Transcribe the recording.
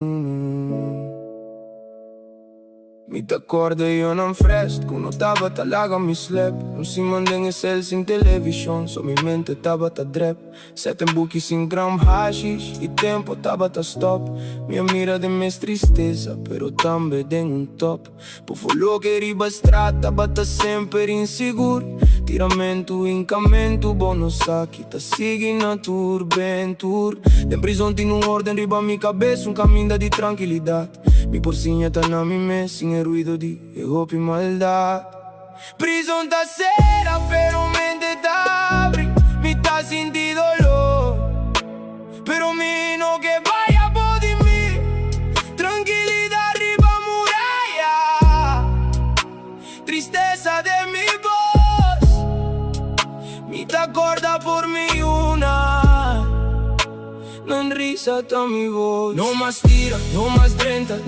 Mi t'acorda eu não fresco, quando tava talaga me slap. Não se mandem excel sem televisão, só mi mente tava ta drep. Sete buki sem gram hashish, e tempo tava ta stop. Minha mira de minhas tristeza, pero também tem top. Por falou que riba strata, bata sempre inseguro. Tiramento, incamento, bom saque, ta sigue na tour, bem tour. Tem prisão, tem ordem, riba mi cabeça, caminho de tranquilidade. Mi porcinha tá na minha mesa, sem ruído de roupa e maldade. Prisão tá cera, pero mente tá abre. Mi tá senti dolor, pero mi no que vaya por de mí. Tranquilidad arriba muralla, tristeza de mi voz. Mi tá acorda por mi una. Non risa ta mi voz. No más tira, no más 30,